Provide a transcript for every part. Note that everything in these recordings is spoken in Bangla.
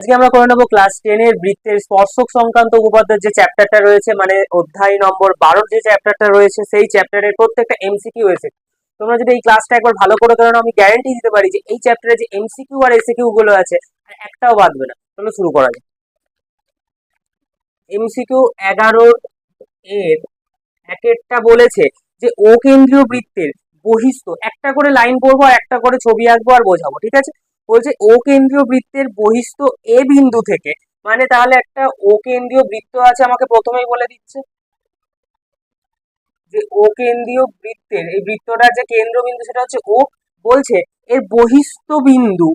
আজকে আমরা করে নেবো ক্লাস 10 এর বৃত্তের স্পর্শক সংক্রান্ত উপপাদ্যের যে চ্যাপ্টারটা রয়েছে, মানে অধ্যায় নম্বর 12 যে চ্যাপ্টারটা রয়েছে, সেই চ্যাপ্টারের প্রত্যেকটা এমসিকিউ এসে তোমরা যদি এই ক্লাসটা একবার ভালো করে করো, আমি গ্যারান্টি দিতে পারি যে এই চ্যাপ্টারে যে এমসিকিউ আর এসিকিউ গুলো আছে একটাও বাদবে না। চলো শুরু করা যাক। এমসিকিউ 11 এর একটা বলেছে যে ও কেন্দ্রীয় বৃত্তের বহিস্থ, একটা করে লাইন পড়বো আর একটা করে ছবি আঁকবো আর বোঝাবো, ঠিক আছে? বলছে ও কেন্দ্রীয় বৃত্তের বহিস্থ এ বিন্দু থেকে, মানে তাহলে একটা ও কেন্দ্রীয় বৃত্ত আছে, আমাকে প্রথমেই বলে দিচ্ছে যে ও কেন্দ্রীয় বৃত্তের এই বৃত্তটার যে কেন্দ্রবিন্দু সেটা হচ্ছে ও। বলছে এর বহিস্থ বিন্দু,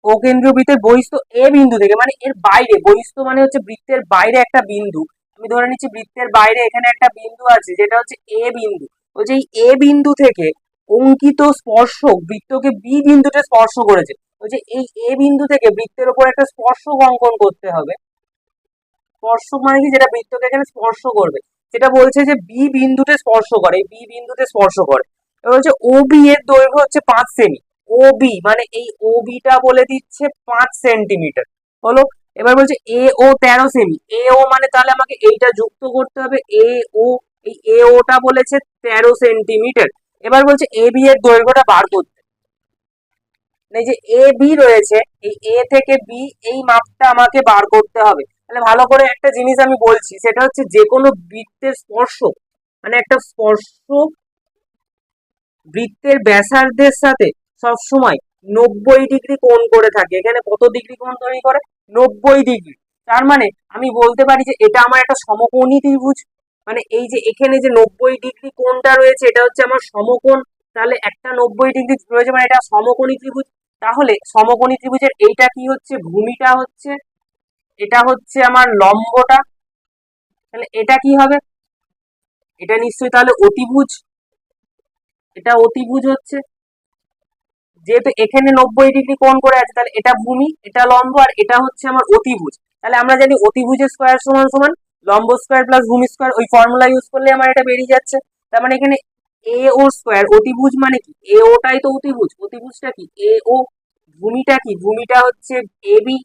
ও কেন্দ্রীয় বৃত্তের বহিস্থ এ বিন্দু থেকে, মানে এর বাইরে, বহিস্থ মানে হচ্ছে বৃত্তের বাইরে একটা বিন্দু। আমি ধরে নিচ্ছি বৃত্তের বাইরে এখানে একটা বিন্দু আছে যেটা হচ্ছে এ বিন্দু। বলছে এই এ বিন্দু থেকে অঙ্কিত স্পর্শক বৃত্তকে বি বিন্দুতে স্পর্শ করেছে। বলছে এই এ বিন্দু থেকে বৃত্তের উপর একটা স্পর্শক অঙ্কন করতে হবে। স্পর্শক মানে কি? যেটা বৃত্তকে এখানে স্পর্শ করবে, যেটা বলছে যে বি বিন্দুতে স্পর্শ করে, এই বি বিন্দুতে স্পর্শ করে। এবার হচ্ছে ও বি এর দৈর্ঘ্য হচ্ছে 5 সেমি। ও বি মানে এই ও বিটা বলে দিচ্ছে 5 সেন্টিমিটার হলো। এবার বলছে এ ও 13 সেমি। এ ও মানে তাহলে আমাকে এইটা যুক্ত করতে হবে, এ ও, এই এ ওটা বলেছে 13 সেন্টিমিটার। এবার বলছে এ বি এর দৈর্ঘ্যটা বার করতে, এই যে এ বি রয়েছে, এই এ থেকে বি এই মাপটা আমাকে বার করতে হবে। তাহলে ভালো করে একটা জিনিস আমি বলছি, সেটা হচ্ছে যে কোনো বৃত্তের স্পর্শক, মানে একটা স্পর্শক বৃত্তের ব্যাসার্ধের সাথে সবসময় 90 ডিগ্রি কোণ করে থাকে। এখানে কত ডিগ্রি কোণ তৈরি করে? 90 ডিগ্রি। তার মানে আমি বলতে পারি যে এটা আমার একটা সমকোণী ত্রিভুজ। মানে এই যে এখানে যে 90 ডিগ্রি কোণটা রয়েছে এটা হচ্ছে আমার সমকোণ। তাহলে একটা 90 ডিগ্রি রয়েছে মানে এটা সমকোণী ত্রিভুজ। তাহলে সমকোণী ত্রিভুজের এইটা কি হচ্ছে? ভূমিটা হচ্ছে, এটা হচ্ছে আমার লম্বটা। তাহলে এটা কি হবে? এটা নিশ্চয়ই তাহলে অতিভুজ। এটা অতিভুজ হচ্ছে, যেহেতু এখানে 90 ডিগ্রি কোণ করে আছে, তাহলে এটা ভূমি, এটা লম্ব, আর এটা হচ্ছে আমার অতিভুজ। তাহলে আমরা জানি অতিভুজের স্কোয়ার সমান সমান লম্ব স্কোয়ার প্লাস ভূমি স্কোয়ার। ওই ফর্মুলা ইউজ করলে আমার এটা বেরিয়ে যাচ্ছে। তার মানে এখানে এ ও স্কোয়ার, অতিভুজ মানে কি? এ ওটাই তো অতিভুজ। অতিভুজটা কি? এ ও। ভূমিটা কি? ভূমিটা হচ্ছে এ বি।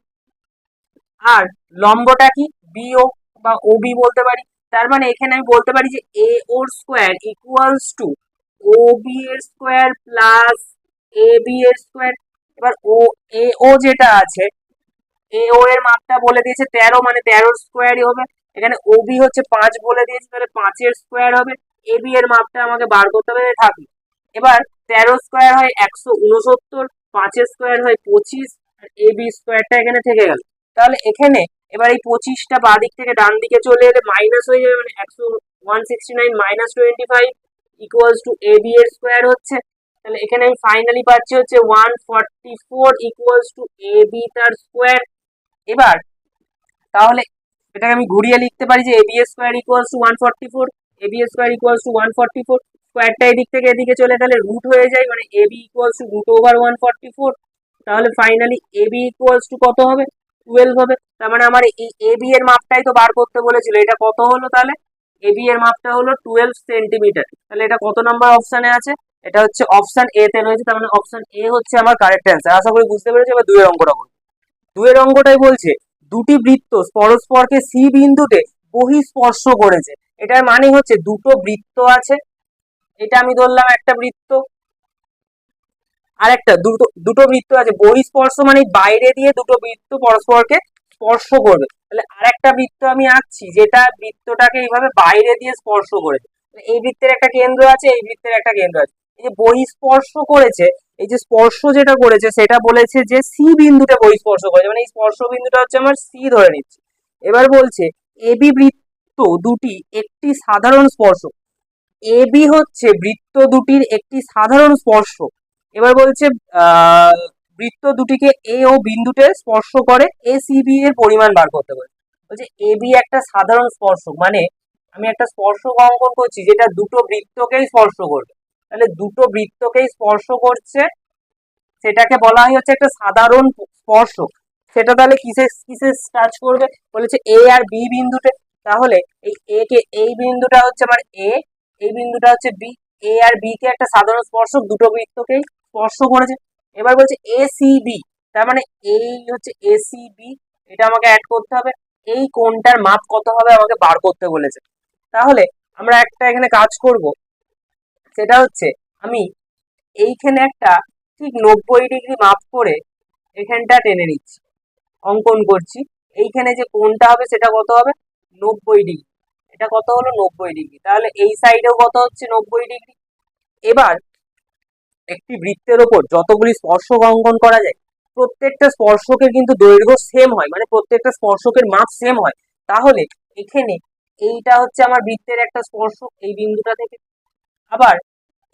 আর লম্বটা কি? বিও বা ও বি বলতে পারি। তার মানে এখানে আমি বলতে পারি যে এ ওর square equals to O B এর স্কোয়ার প্লাস এ বি এর স্কোয়ার। এবার ও এ ও যেটা আছে, এ ও এর মাপটা বলে দিয়েছে 13, মানে 13 স্কোয়ারই হবে। এখানে ও বি হচ্ছে 5 বলে দিয়েছে, তাহলে 5 স্কোয়ার হবে। এ বি এর মাপটা আমাকে বার করতে হবে, থাকবে। এবার 13 স্কোয়ার হয় 169, 5 স্কোয়ার হয় 25, আর এ বি স্কোয়ারটা এখানে থেকে গেল। তাহলে এখানে এবার এই 25টা বাঁ দিক থেকে ডান দিকে চলে এলে মাইনাস হয়ে যাবে, মানে 169 minus 25 equals to A B এর স্কোয়ার হচ্ছে। তাহলে এখানে আমি ফাইনালি পাচ্ছি হচ্ছে 144 ইকুয়ালস টু এ বি তার স্কোয়ার। এবার তাহলে এটাকে আমি ঘুরিয়ে লিখতে পারি যে A B square equals to 144, A B square equals to 144, স্কোয়ারটা এদিক থেকে এদিকে চলে গেলে রুট হয়ে যায়, মানে A B equals to root over 144। তাহলে finally A B equals to কত হবে? 12 হবে। তার মানে আমার এই এ বি এর মাপটাই তো বার করতে বলেছিল, এটা কত হলো তাহলে? এ বি এর মাপটা হলো 12 সেন্টিমিটার। তাহলে এটা কত নাম্বার অপশানে আছে? এটা হচ্ছে অপশন এ তে রয়েছে। তার মানে অপশন এ হচ্ছে আমার কারেক্ট অ্যান্সার। আশা করি বুঝতে পেরেছি। এবার দুয়ের অঙ্কটা করবো। দুয়ের অঙ্কটাই বলছে দুটি বৃত্ত পরস্পরকে সি বিন্দুতে বহিঃস্পর্শ করেছে। এটার মানে হচ্ছে দুটো বৃত্ত আছে, এটা আমি ধরলাম একটা বৃত্ত, আর একটা দুটো দুটো বৃত্ত আছে। বহিঃস্পর্শ মানে বাইরে দিয়ে দুটো বৃত্ত পরস্পরকে স্পর্শ করবে। তাহলে আরেকটা বৃত্ত আমি আঁকছি যেটা বৃত্তটাকে এইভাবে বাইরে দিয়ে স্পর্শ করেছে। এই বৃত্তের একটা কেন্দ্র আছে, এই বৃত্তের একটা কেন্দ্র আছে। এই যে বহিঃস্পর্শ করেছে, এই যে স্পর্শ যেটা করেছে সেটা বলেছে যে সি বিন্দুতে বহিঃস্পর্শ করেছে, মানে এই স্পর্শ বিন্দুটা হচ্ছে আমার সি ধরে নিচ্ছি। এবার বলছে এবি বৃত্ত দুটি একটি সাধারণ স্পর্শক। এ বি হচ্ছে বৃত্ত দুটির একটি সাধারণ স্পর্শক। এবার বলছে আহ বৃত্ত দুটিকে এ ও বিন্দুতে স্পর্শ করে, এ সি বি এর পরিমাণ বার করতে বলছে। বলছে এ বি একটা সাধারণ স্পর্শক, মানে আমি একটা স্পর্শক অঙ্কন করছি যেটা দুটো বৃত্তকেই স্পর্শ করবে। তাহলে দুটো বৃত্তকেই স্পর্শ করছে, সেটাকে বলা হয় হচ্ছে একটা সাধারণ স্পর্শক। সেটা তাহলে কিসে কিসে টাচ করবে? বলেছে এ আর বি বিন্দুতে। তাহলে এই এ কে, এই বিন্দুটা হচ্ছে আমার এ, এই বিন্দুটা হচ্ছে বি। এ আর বি কে একটা সাধারণ স্পর্শক দুটো বৃত্তকেই স্পর্শ করেছে। এবার বলছে এ সি বি, তার মানে এই হচ্ছে এসিবি, এটা আমাকে অ্যাড করতে হবে। এই কোণটার মাপ কত হবে আমাকে বার করতে বলেছে। তাহলে আমরা একটা এখানে কাজ করব, সেটা হচ্ছে আমি এইখানে একটা ঠিক 90 ডিগ্রি মাপ করে এখানটা টেনে নিচ্ছি, অঙ্কন করছি। এইখানে যে কোণটা হবে সেটা কত হবে, 90 ডিগ্রি। এটা কত হলো, 90 ডিগ্রি। তাহলে এই সাইডেও কত হচ্ছে, 90 ডিগ্রি। এবার একটি বৃত্তের ওপর যতগুলি স্পর্শক অঙ্কন করা যায়, প্রত্যেকটা স্পর্শকের কিন্তু দৈর্ঘ্য সেম হয়, মানে প্রত্যেকটা স্পর্শকের মাপ সেম হয়। তাহলে এখানে এইটা হচ্ছে আমার বৃত্তের একটা স্পর্শক এই বিন্দুটা থেকে, আবার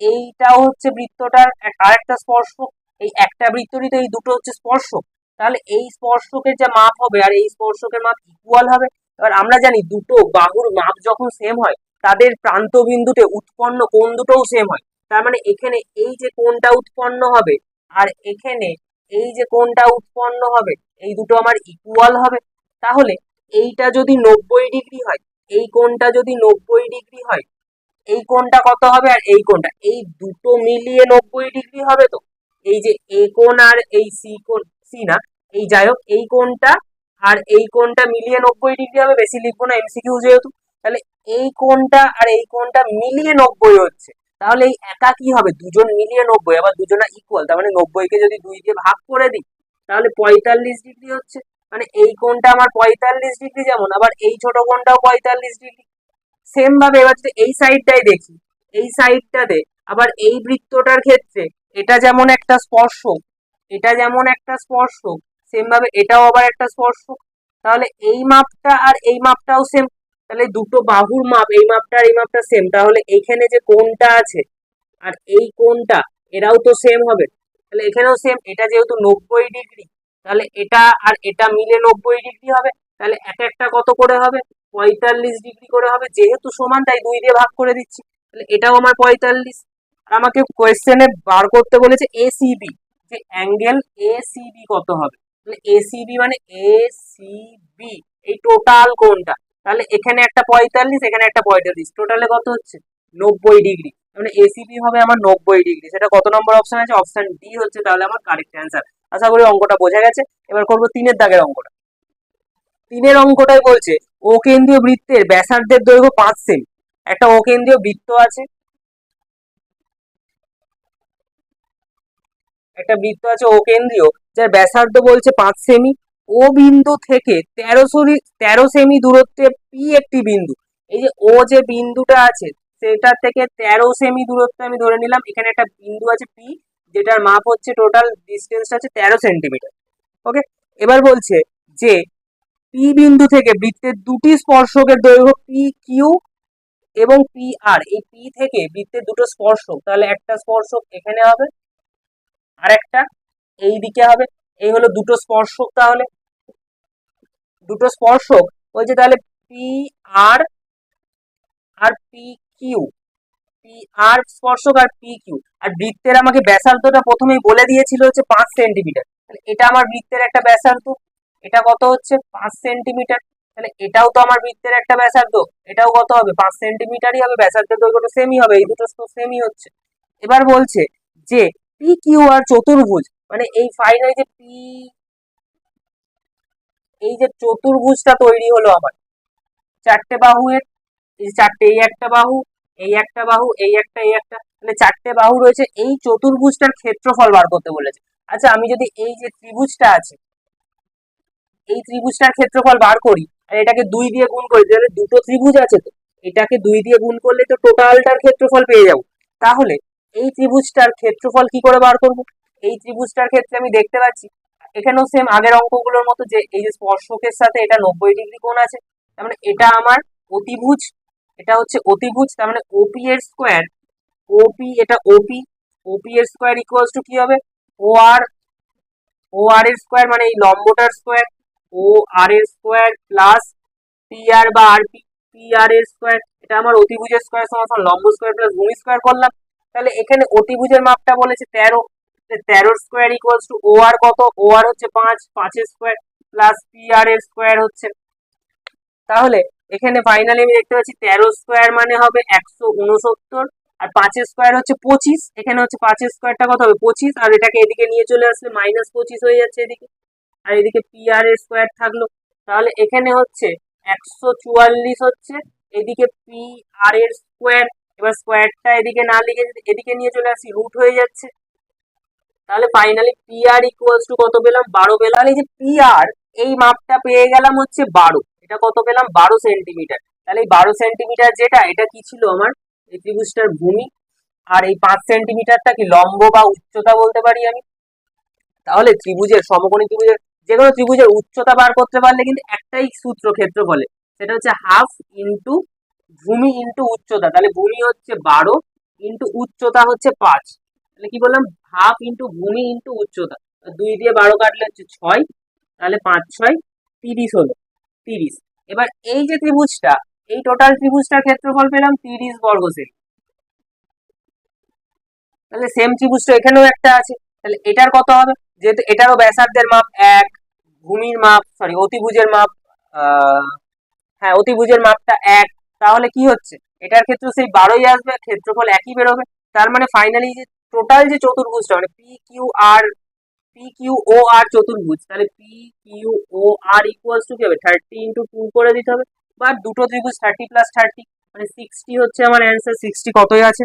এইটাও হচ্ছে বৃত্তটার আরেকটা স্পর্শক। এই একটা বৃত্তরই তো এই দুটো হচ্ছে স্পর্শক, তাহলে এই স্পর্শকের যা মাপ হবে আর এই স্পর্শকের মাপ ইকুয়াল হবে। এবার আমরা জানি দুটো বাহুর মাপ যখন সেম হয় তাদের প্রান্ত বিন্দুতে উৎপন্ন কোণ দুটোও সেম হয়। তার মানে এখানে এই যে কোণটা উৎপন্ন হবে আর এখানে এই যে কোণটা উৎপন্ন হবে এই দুটো আমার ইকুয়াল হবে। তাহলে এইটা যদি 90 ডিগ্রি হয়, এই কোণটা যদি 90 ডিগ্রি হয়, এই কোণটা কত হবে আর এই কোণটা, এই দুটো মিলিয়ে 90 ডিগ্রি হবে। তো এই যে এ কোণ আর এই সি কোণ, সি না, এই যাই হোক এই কোণটা আর এই কোণটা মিলিয়ে 90 ডিগ্রি হবে। বেশি লিখবো না, এমসিকিউ যেহেতু। তাহলে এই কোণটা আর এই কোণটা মিলিয়ে 90 হচ্ছে। তাহলে এই একা কি হবে, দুজন মিলিয়ে 90, আবার দুজনা ইকুয়াল। তার মানে 90কে যদি 2 দিয়ে ভাগ করে দিই তাহলে 45 ডিগ্রি হচ্ছে। মানে এই কোণটা আমার 45 ডিগ্রি, যেমন আবার এই ছোট কোণটাও 45 ডিগ্রি। সেম ভাবে এবার যদি এই সাইডটাই দেখি, এই সাইডটাতে আবার এই বৃত্তটার ক্ষেত্রে এটা যেমন একটা স্পর্শক, এটা যেমন একটা স্পর্শক, সেম ভাবে এটাও আবার একটা স্পর্শক। তাহলে এই মাপটা আর এই মাপটাও সেম। তাহলে দুটো বাহুর মাপ, এই মাপটা আর এই মাপটা সেম। তাহলে এইখানে যে কোণটা আছে আর এই কোণটা এরাও তো সেম হবে। তাহলে এখানেও সেম, এটা যেহেতু 90 ডিগ্রি, তাহলে এটা আর এটা মিলে 90 ডিগ্রি হবে। তাহলে এক একটা কত করে হবে, 45 ডিগ্রি করে হবে। যেহেতু সমান তাই 2 দিয়ে ভাগ করে দিচ্ছি। তাহলে এটাও আমার 45। আর আমাকে কোয়েশ্চেনে বার করতে বলেছে এসিবি, যে অ্যাঙ্গেল এসিবি কত হবে। তাহলে এসিবি মানে এসিবি এই টোটাল কোণটা। তাহলে এখানে একটা 45, এখানে একটা 45, টোটালে কত হচ্ছে, 90 ডিগ্রি। মানে এসিবি হবে আমার 90 ডিগ্রি। সেটা কত নম্বর অপশন আছে, অপশন ডি হচ্ছে তাহলে আমার কারেক্ট অ্যান্সার। আশা করি অঙ্কটা বোঝা গেছে। এবার করবো 3-এর দাগের অঙ্কটা। 3-এর অঙ্কটাই বলছে ও কেন্দ্রীয় বৃত্তের ব্যাসার্ধের দৈর্ঘ্য 5 সেমি। একটা ও কেন্দ্রীয় বৃত্ত আছে, একটা বৃত্ত আছে ও কেন্দ্রীয়, যার ব্যাসার্ধ বলছে 5 সেমি। ও বিন্দু থেকে 13 সেমি দূরত্বে পি একটি বিন্দু। এই যে ও যে বিন্দুটা আছে সেটা থেকে 13 সেমি দূরত্বে আমি ধরে নিলাম এখানে একটা বিন্দু আছে পি, যেটার মাপ হচ্ছে, টোটাল ডিস্টেন্সটা হচ্ছে 13 সেন্টিমিটার। ওকে, এবার বলছে যে পি বিন্দু থেকে বৃত্তের দুটি স্পর্শকের দৈর্ঘ্য পি কিউ এবং পি আর। এই পি থেকে বৃত্তের দুটো স্পর্শক, তাহলে একটা স্পর্শক এখানে হবে আর একটা এই দিকে হবে। এই হলো দুটো স্পর্শক। তাহলে দুটো স্পর্শক বলছে তাহলে পি আর আর পি কিউ, পি আর স্পর্শক আর পি কিউ। আর বৃত্তের আমাকে ব্যাসার্ধটা প্রথমেই বলে দিয়েছিল হচ্ছে 5 সেন্টিমিটার। তাহলে এটা আমার বৃত্তের একটা ব্যাসার্ধ, এটা কত হচ্ছে 5 সেন্টিমিটার। তাহলে এটাও তো আমার বৃত্তের একটা ব্যাসার্ধ, এটাও কত হবে, 5 সেন্টিমিটারই হবে। ব্যাসার্ধের দৈর্ঘ্যটা সেমই হবে, এই দুটো তো সেমই হচ্ছে। এবার বলছে যে পি কিউ আর চতুর্ভুজ, মানে এই ফাইনাল যে পি, এই যে চতুর্ভুজটা তৈরি হলো আমার চারটে বাহুর, এই চারটে, এই একটা বাহু, এই একটা বাহু, এই একটা, এই একটা, মানে চারটে বাহু রয়েছে। এই চতুর্ভুজটার ক্ষেত্রফল বার করতে বলেছে। আচ্ছা, আমি যদি এই যে ত্রিভুজটা আছে এই ত্রিভুজটার ক্ষেত্রফল বার করি আর এটাকে 2 দিয়ে গুণ করি, তাহলে দুটো ত্রিভুজ আছে তো এটাকে 2 দিয়ে গুণ করলে তো টোটালটার ক্ষেত্রফল পেয়ে যাবো। তাহলে এই ত্রিভুজটার ক্ষেত্রফল কি করে বার করব, এই ত্রিভুজটার ক্ষেত্রে আমি দেখতে পাচ্ছি এখানেও সেম আগের অঙ্কগুলোর মতো যে এই যে স্পর্শকের সাথে এটা 90 ডিগ্রি কোণ আছে। তার মানে এটা আমার অতিভুজ, এটা হচ্ছে অতিভুজ। তার মানে ওপি এর স্কোয়ার, ওপি এটা ওপি, ওপি এর স্কোয়ার ইকুয়ালস টু কি হবে, ও আর, ও আর এর স্কোয়ার মানে এই লম্বটার স্কোয়ার, ও আর এর স্কোয়ার প্লাস পি আর বা আর পি, পি আর এর স্কোয়ার। এটা আমার অতিভুজের স্কোয়ার সমান লম্ব স্কোয়ার প্লাস ভূমি স্কোয়ার করলাম। তাহলে এখানে অতিভুজের মাপটা বলেছে 13, 13 স্কোয়ার ইকুয়ালস টু ও আর কত, ও আর হচ্ছে 5, 5 স্কোয়ার প্লাস পি আর এর স্কোয়ার হচ্ছে। তাহলে এখানে ফাইনালি আমি দেখতে পাচ্ছি 13 স্কোয়ার মানে হবে 169 আর 5 স্কোয়ার হচ্ছে 25, এখানে হচ্ছে 5 স্কোয়ারটা কত হবে 25, আর এটাকে এদিকে নিয়ে চলে আসলে -25 হয়ে যাচ্ছে এদিকে, আর এদিকে পি আর এর স্কোয়ার থাকলো। তাহলে এখানে হচ্ছে 144 হচ্ছে, এদিকে পি আর এর স্কোয়ার। এবার স্কোয়ারটা এদিকে না লিখে যদি এদিকে নিয়ে চলে আসি রুট হয়ে যাচ্ছে। তাহলে finally P R equals to কত পেলাম 12 পেলাম। এই যে পি আর এই মাপটা পেয়ে গেলাম হচ্ছে 12, এটা কত পেলাম 12 সেন্টিমিটার। তাহলে এই 12 সেন্টিমিটার যেটা, এটা কি ছিল আমার এই ত্রিভুজটার ভূমি, আর এই 5 সেন্টিমিটারটা কি লম্ব বা উচ্চতা বলতে পারি আমি। তাহলে ত্রিভুজের সমকোণী ত্রিভুজের যে কোনো ত্রিভুজের উচ্চতা বার করতে পারলে কিন্তু একটাই সূত্র ক্ষেত্রফলে, সেটা হচ্ছে হাফ ইন্টু ভূমি ইন্টু উচ্চতা। তাহলে ভূমি হচ্ছে 12 ইন্টু উচ্চতা হচ্ছে 5। তাহলে কি বললাম হাফ ইন্টু ভূমি ইন্টু উচ্চতা, 2 দিয়ে 12 কাটলে হচ্ছে 6, তাহলে 5 6 30 হলো 30। এবার এই যে ত্রিভুজটা, এই টোটাল ত্রিভুজটার ক্ষেত্রফল পেলাম 30 বর্গ সেমি। তাহলে সেম ত্রিভুজটা এখানেও একটা আছে, তাহলে এটার কত হবে, যেহেতু এটারও ব্যাসার্ধের মাপ 1, ভূমির মাপ সরি অতিভুজের মাপ হ্যাঁ অতিভুজের মাপটা 1, তাহলে কি হচ্ছে এটার ক্ষেত্রে সেই 12ই আসবে, ক্ষেত্রফল একই বেরোবে। তার মানে ফাইনালি যে টোটাল যে চতুর্ভুজটা মানে পি কিউ ও আর চতুর্ভুজ, তাহলে P Q O R equals to কি হবে 30 ইন্টু 2 করে দিতে হবে, বা দুটো ত্রিভুজ 30 প্লাস 30 মানে 60 হচ্ছে আমার অ্যান্সার। 60 কতই আছে,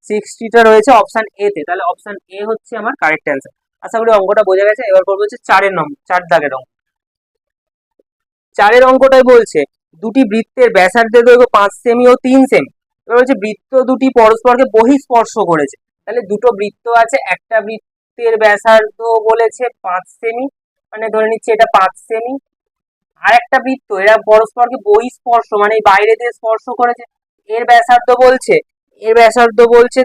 60টা রয়েছে অপশন এ তে, তাহলে অপশন এ হচ্ছে আমার কারেক্ট অ্যান্সার। আশা করি অঙ্কটা বোঝা গেছে। এবার করবো হচ্ছে 4 নম্বর 4 দাগের অঙ্ক। 4 অঙ্কটাই বলছে দুটি বৃত্তের ব্যাসার্ধের দৈর্ঘ্য 5 সেমি ও 3 সেমি। এবার হচ্ছে বৃত্ত দুটি পরস্পরকে বহিঃস্পর্শ করেছে। তাহলে দুটো বৃত্ত আছে, একটা বৃত্তের ব্যাসার্ধ বলেছে 5 সেমি, মানে ধরে নিচ্ছে এটা 5 সেমি, আর একটা বৃত্ত এরা পরস্পরকে বহিঃস্পর্শ মানে বাইরে দিয়ে স্পর্শ করেছে, এর ব্যাসার্ধ বলছে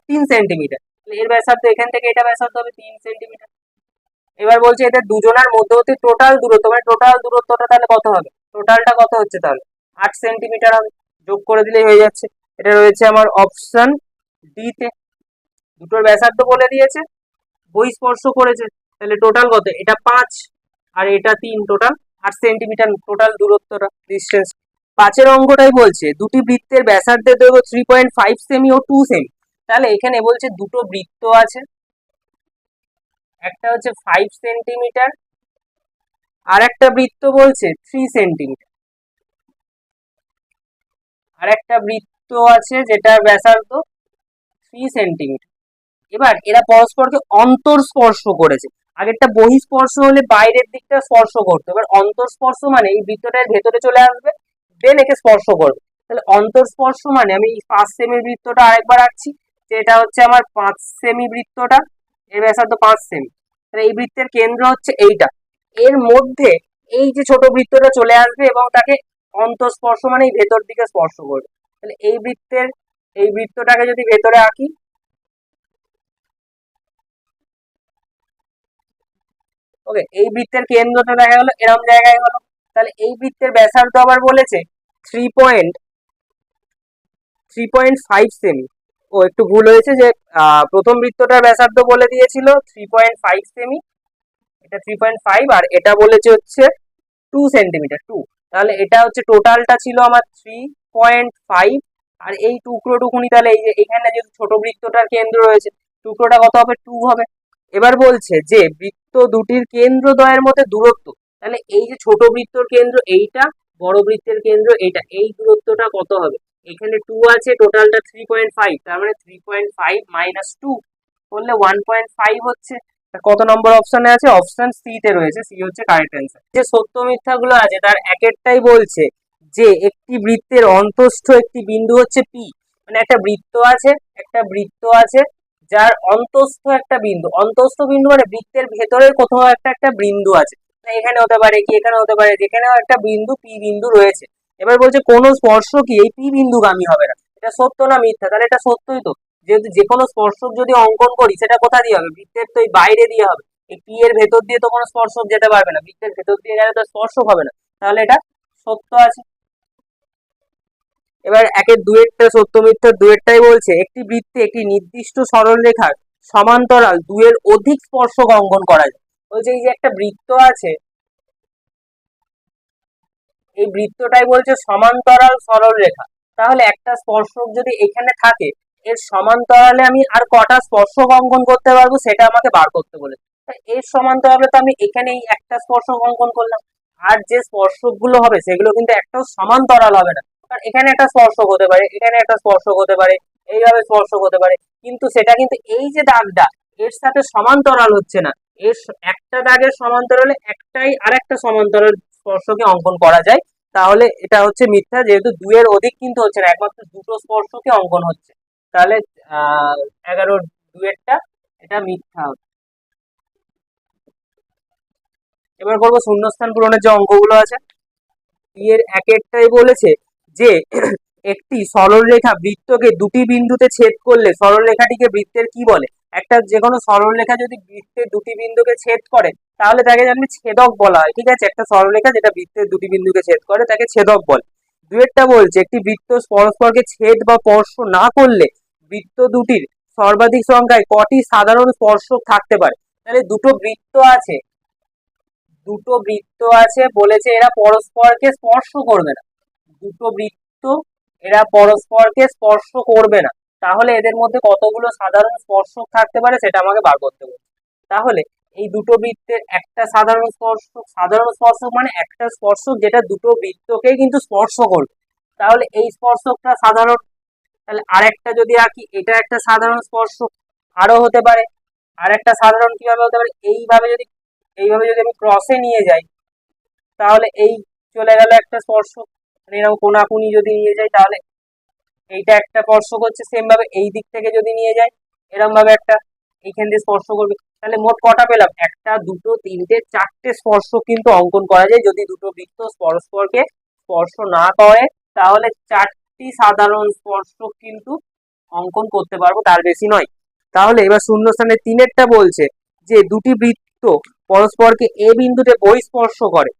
3 সেন্টিমিটার। এর ব্যাসার্ধ এখান থেকে এটা ব্যাসার্ধ হবে 3 সেন্টিমিটার। এবার বলছে এদের দুজনার মধ্যবর্তী টোটাল দূরত্ব, মানে টোটাল দূরত্বটা তাহলে কত হবে, টোটালটা কত হচ্ছে তাহলে 8 সেন্টিমিটার হবে, যোগ করে দিলেই হয়ে যাচ্ছে। এটা রয়েছে আমার অপশন ডি তে। দুটোর ব্যাসার্ধ বলে দিয়েছে, বহিঃস্পর্শ করেছে, তাহলে টোটাল কত, এটা 5 আর এটা 3, টোটাল 8 সেন্টিমিটার টোটাল দূরত্বটা ডিস্টেন্স। 5 অঙ্কটাই বলছে দুটি বৃত্তের ব্যাসার্ধের দৈর্ঘ্য 3.5 সেমি ও 2 সেমি। তাহলে এখানে বলছে দুটো বৃত্ত আছে, একটা হচ্ছে 5 সেন্টিমিটার আর একটা বৃত্ত বলছে 3 সেন্টিমিটার, আর একটা বৃত্ত আছে যেটার ব্যাসার্ধ 3 সেন্টিমিটার। এবার এরা পরস্পরকে অন্তর্স্পর্শ করেছে, আগেরটা বহিঃস্পর্শ হলে বাইরের দিকটা স্পর্শ করতো, এবার অন্তর্স্পর্শ মানে এই বৃত্তটার ভেতরে চলে আসবে দেন একে স্পর্শ করবে। তাহলে অন্তর্স্পর্শ মানে আমি এই 5 সেমি বৃত্তটা আরেকবার আঁকছি, যে এটা হচ্ছে আমার 5 সেমি বৃত্তটা, এর ব্যাসার্ধ 5 সেমি। তাহলে এই বৃত্তের কেন্দ্র হচ্ছে এইটা, এর মধ্যে এই যে ছোট বৃত্তটা চলে আসবে এবং তাকে অন্তঃস্পর্শ মানে এই ভেতর দিকে স্পর্শ করবে। তাহলে এই বৃত্তটাকে যদি ভেতরে আঁকি, ওকে এই বৃত্তের কেন্দ্রটা দেখা গেল এরম জায়গায় হলো। তাহলে এই বৃত্তের ব্যাসার্ধ আবার বলেছে 3.5 সেমি। ও একটু ভুল হয়েছে যে প্রথম বৃত্তটার ব্যাসার্ধ বলে দিয়েছিল 3.5 সেমি, এটা 3.5 আর এটা বলেছে হচ্ছে 2 সেন্টিমিটার 2। তাহলে এটা হচ্ছে টোটালটা ছিল আমার 3.5, আর এই টুকরোটুকুনি তাহলে এই যে এখানে যে ছোট বৃত্তটার কেন্দ্র রয়েছে, টুকরোটা কত হবে 2 হবে। এবার বলছে যে বৃত্ত দুটির কেন্দ্রদ্বয়ের মধ্যে দূরত্ব, তাহলে এই যে ছোট বৃত্তর কেন্দ্র এইটা, বড় বৃত্তের কেন্দ্র এইটা, এই দূরত্বটা কত হবে, এখানে 2 আছে, টোটালটা 3.5, তার মানে 3.5 মাইনাস 2 করলে 1.5 হচ্ছে। কত নম্বর অপশনে আছে, অপশন সি তে রয়েছে, সি হচ্ছে কারেক্ট অ্যান্সার। যে সত্য মিথ্যা গুলো আছে তার এক একটাই বলছে যে একটি বৃত্তের অন্তস্থ একটি বিন্দু হচ্ছে পি, মানে একটা বৃত্ত আছে যার অন্তস্থ একটা বিন্দু, অন্তস্থ বিন্দু মানে বৃত্তের ভেতরের কোথাও একটা একটা বিন্দু আছে, এখানে হতে পারে কি এখানে হতে পারে, যেখানেও একটা বিন্দু পি বিন্দু রয়েছে। এবার বলছে কোন স্পর্শক কি এই পি বিন্দুগামী হবে না, এটা সত্য না মিথ্যা, তাহলে এটা সত্যই তো, যেহেতু যে কোনো স্পর্শক যদি অঙ্কন করি সেটা কোথা দিয়ে হবে, বৃত্তের তো এই বাইরে দিয়ে হবে, এই পি এর ভেতর দিয়ে তো কোনো স্পর্শক যেতে পারবে না, বৃত্তের ভেতর দিয়ে গেলে তো স্পর্শক হবে না, তাহলে এটা সত্য আছে। এবার একের দুয়েরটা সত্য মিথ্যা দুয়েরটাই বলছে একটি বৃত্তে একটি নির্দিষ্ট সরলরেখার সমান্তরাল দুয়ের অধিক স্পর্শক অঙ্কন করা যায়। বলছে এই যে একটা বৃত্ত আছে, এই বৃত্তটাই বলছে সমান্তরাল সরলরেখা, তাহলে একটা স্পর্শক যদি এখানে থাকে এর সমান্তরালে আমি আর কটা স্পর্শক অঙ্কন করতে পারবো সেটা আমাকে বার করতে বলে। এর সমান্তরালে তো আমি এখানে এই একটা স্পর্শক অঙ্কন করলাম, আর যে স্পর্শক গুলো হবে সেগুলো কিন্তু একটাও সমান্তরাল হবে না, কারণ এখানে একটা স্পর্শক হতে পারে, এখানে একটা স্পর্শক হতে পারে, এইভাবে স্পর্শক হতে পারে, কিন্তু সেটা কিন্তু এই যে দাগটা এর সাথে সমান্তরাল হচ্ছে না। এর একটা দাগের সমান্তরালে একটাই আর একটা সমান্তরাল স্পর্শকে অঙ্কন করা যায়, তাহলে এটা হচ্ছে মিথ্যা, যেহেতু দুইয়ের অধিক কিন্তু হচ্ছে না, একমাত্র দুটো স্পর্শকে অঙ্কন হচ্ছে, তাহলে 11 দুইয়েরটা এটা মিথ্যা হবে। এবার করবো শূন্যস্থান পূরণের যে অঙ্কগুলো আছে। এর একেরটাই বলেছে যে একটি সরলরেখা বৃত্তকে দুটি বিন্দুতে ছেদ করলে সরলরেখাটিকে বৃত্তের কি বলে। একটা যে কোনো সরলরেখা যদি বৃত্তের দুটি বিন্দুকে ছেদ করে তাহলে তাকে জানবে ছেদক বলা হয়, ঠিক আছে, একটা সরলরেখা যেটা বৃত্তের দুটি বিন্দুকে ছেদ করে তাকে ছেদক বলে। দুয়েরটা বলছে একটি বৃত্ত পরস্পরকে ছেদ বা স্পর্শ না করলে বৃত্ত দুটির সর্বাধিক সংখ্যায় কটি সাধারণ স্পর্শক থাকতে পারে। তাহলে দুটো বৃত্ত আছে বলেছে এরা পরস্পরকে স্পর্শ করবে না, দুটো বৃত্ত এরা পরস্পরকে স্পর্শ করবে না, তাহলে এদের মধ্যে কতগুলো সাধারণ স্পর্শক থাকতে পারে সেটা আমাকে বার করতে হবে। তাহলে এই দুটো বৃত্তের একটা সাধারণ স্পর্শক মানে একটা স্পর্শক যেটা দুটো বৃত্তকেই কিন্তু স্পর্শ করবে, তাহলে এই স্পর্শকটা সাধারণ। তাহলে আরেকটা যদি আঁকি এটা একটা সাধারণ স্পর্শক, আরো হতে পারে আর একটা সাধারণ কিভাবে হতে পারে, এইভাবে যদি আমি ক্রসে নিয়ে যাই তাহলে এই চলে গেল একটা স্পর্শক, মানে এরকম কোনাকুনি যদি নিয়ে যাই তাহলে এইটা একটা স্পর্শক হচ্ছে, সেম ভাবে এই দিক থেকে যদি নিয়ে যাই এরকম ভাবে একটা এইখান দিয়ে স্পর্শ করবে, তাহলে মোট কটা পেলাম, একটা দুটো তিনটে চারটে স্পর্শক কিন্তু অঙ্কন করা যায় যদি দুটো বৃত্ত পরস্পরকে স্পর্শ না করে, তাহলে চারটি সাধারণ স্পর্শক কিন্তু অঙ্কন করতে পারবো, তার বেশি নয়। তাহলে এবার শূন্যস্থানে তিনেরটা বলছে যে দুটি বৃত্ত পরস্পরকে এ বিন্দুতে বহিঃস্পর্শ করে,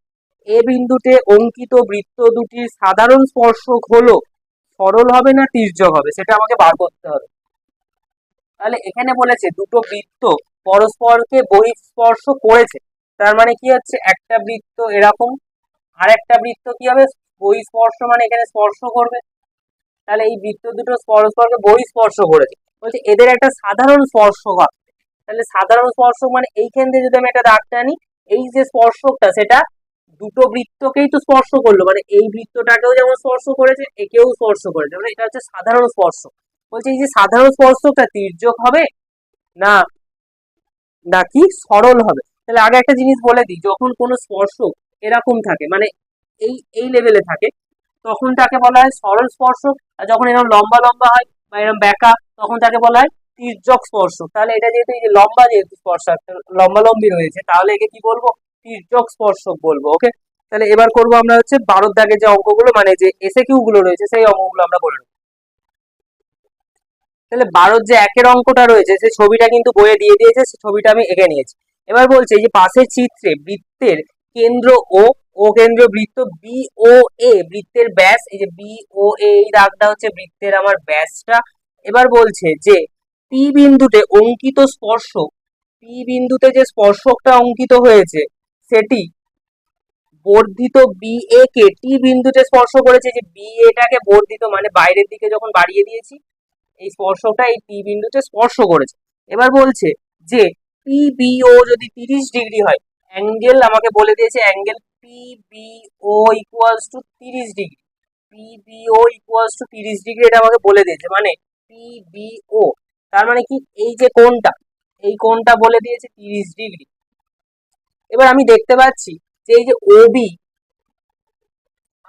এ বিন্দুতে অঙ্কিত বৃত্ত দুটির সাধারণ স্পর্শক হলো সরল হবে না তির্যক হবে, সেটা আমাকে বার করতে হবে। তাহলে এখানে বলেছে দুটো বৃত্ত পরস্পরকে বহিঃস্পর্শ করেছে, তার মানে কি হচ্ছে একটা বৃত্ত এরকম আর একটা বৃত্ত কি হবে বহিঃস্পর্শ, মানে এখানে স্পর্শ করবে, তাহলে এই বৃত্ত দুটো পরস্পরকে বহিঃস্পর্শ করেছে, বলছে এদের একটা সাধারণ স্পর্শক হবে। তাহলে সাধারণ স্পর্শক মানে এইখান দিয়ে যদি আমি একটা দাগ টানি, এই যে স্পর্শকটা সেটা দুটো বৃত্তকেই তো স্পর্শ করলো, মানে এই বৃত্তটাকেও যেমন স্পর্শ করেছে একেও স্পর্শ করেছে, মানে এটা হচ্ছে সাধারণ স্পর্শক। বলছে এই যে সাধারণ স্পর্শকটা তির্যক হবে না নাকি সরল হবে। তাহলে আগে একটা জিনিস বলে দিই, যখন কোনো স্পর্শক এরকম থাকে মানে এই এই লেভেলে থাকে তখন তাকে বলা হয় সরল স্পর্শক, আর যখন এরকম লম্বা লম্বা হয় বা এরকম ব্যাকা তখন তাকে বলা হয় তির্যক স্পর্শক। তাহলে এটা যেহেতু এই যে লম্বা যেহেতু স্পর্শক লম্বা লম্বি রয়েছে তাহলে একে কি বলবো, তির্যক স্পর্শক বলবো। ওকে, তাহলে এবার করবো আমরা হচ্ছে 12 দাগের যে অঙ্কগুলো মানে যে এসএকিউ গুলো রয়েছে সেই অঙ্কগুলো আমরা করে নেবো। তাহলে 12 যে একের অঙ্কটা রয়েছে সেই ছবিটা কিন্তু বইয়ে দিয়ে দিয়েছে, সেই ছবিটা আমি এঁকে নিয়েছি। এবার বলছে যে পাশের চিত্রে বৃত্তের কেন্দ্র ও কেন্দ্র বৃত্ত বি ও এ বৃত্তের ব্যাস, এই যে বি ও এ এই দাগটা হচ্ছে বৃত্তের আমার ব্যাসটা। এবার বলছে যে পি বিন্দুতে অঙ্কিত স্পর্শক, পি বিন্দুতে যে স্পর্শকটা অঙ্কিত হয়েছে সেটি বর্ধিত বি এ কে টি বিন্দুতে স্পর্শ করেছে, যে বি এটাকে বর্ধিত মানে বাইরের দিকে যখন বাড়িয়ে দিয়েছি এই স্পর্শটা এই টি বিন্দুতে স্পর্শ করেছে। এবার বলছে যে পিবিও যদি 30 ডিগ্রি হয়, অ্যাঙ্গেল আমাকে বলে দিয়েছে angle PBO equals to 30 degree, PBO equals to 30 degree এটা আমাকে বলে দিয়েছে, মানে পিবিও তার মানে কি এই যে কোণটা এই কোণটা বলে দিয়েছে 30 ডিগ্রি। এবার আমি দেখতে পাচ্ছি যে এই যে ওবি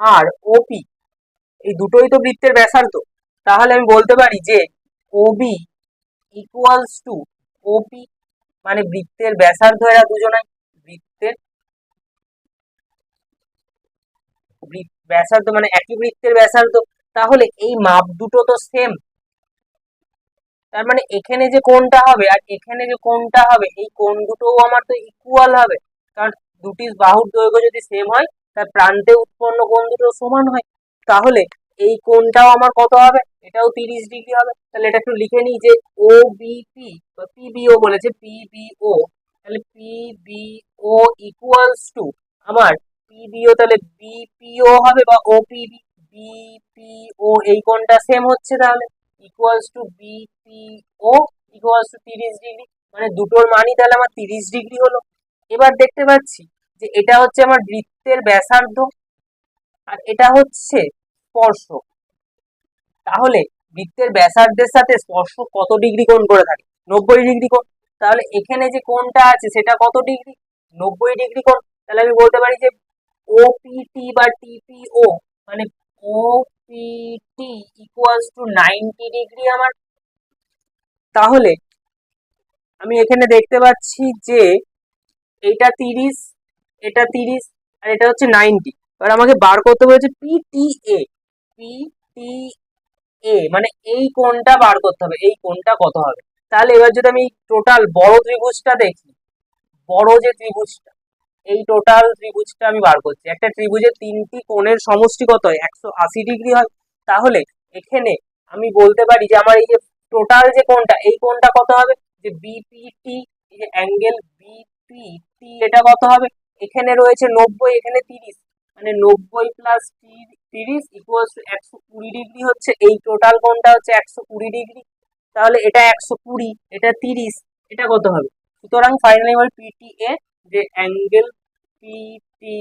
আর ওপি এই দুটোই তো বৃত্তের ব্যাসার্ধ, তাহলে আমি বলতে পারি যে ওবি ইকুয়ালস টু ওপি, মানে বৃত্তের ব্যাসার্ধ এরা দুজনাই, বৃত্তের ব্যাসার্ধ মানে একই বৃত্তের ব্যাসার্ধ, তাহলে এই মাপ দুটো তো সেম, তার মানে এখানে যে কোণটা হবে আর এখানে যে কোণটা হবে এই কোণ দুটোও আমার তো ইকুয়াল হবে, কারণ দুটি বাহুর দৈর্ঘ্য যদি সেম হয় তার প্রান্তে উৎপন্ন কোণ দুটো সমান হয়, তাহলে এই কোণটাও আমার কত হবে, এটাও 30 ডিগ্রি হবে। তাহলে এটা একটু লিখে নিই যে ও বিপি পিবিও বলেছে পিবিও, তাহলে পিবিও ইকুয়ালস টু আমার পিবিও তাহলে বিপিও হবে বা ওপিবি, বিপিও এই কোণটা সেম হচ্ছে তাহলে equals to BPO equals to 30 degree, মানে দুটোর মানই তাহলে আমার 30 ডিগ্রি হলো। এবার দেখতে পাচ্ছি যে এটা হচ্ছে আমার বৃত্তের ব্যাসার্ধ আর এটা হচ্ছে স্পর্শক। তাহলে বৃত্তের ব্যাসার্ধের সাথে স্পর্শক কত ডিগ্রি কোণ করে থাকে? 90 ডিগ্রি কোণ। তাহলে এখানে যে কোণটা আছে সেটা কত ডিগ্রি? 90 ডিগ্রি কোণ। তাহলে আমি বলতে পারি যে ওপিটি বা টিপিও মানে ওপিটি ইকুয়ালস টু 90 ডিগ্রি আমার। তাহলে আমি এখানে দেখতে পাচ্ছি যে এটা 30, এটা 30 আর এটা হচ্ছে 90। এবার আমাকে বার করতে বলেছে পিটিএ, পিটিএ মানে এই কোণটা বার করতে হবে, এই কোণটা কত হবে। তাহলে এবার যদি আমি টোটাল বড় ত্রিভুজটা দেখি, বড় যে ত্রিভুজটা, এই টোটাল ত্রিভুজটা আমি বার করছি। একটা ত্রিভুজের তিনটি কোণের সমষ্টি কত হয়? 180 ডিগ্রি হয়। তাহলে এখানে আমি বলতে পারি যে আমার এই যে টোটাল যে কোণটা, এই কোণটা কত হবে? যে বিপিটি, এই যে অ্যাঙ্গেল বিপিটি এটা কত হবে? এখানে রয়েছে 90, এখানে 30, মানে 90 প্লাস 30 ইকুয়ালস টু 120 ডিগ্রি হচ্ছে এই টোটাল কোণটা হচ্ছে 120 ডিগ্রি। তাহলে এটা 120, এটা 30, এটা কত হবে? সুতরাং ফাইনালি আমার পিটিএ যে angle PT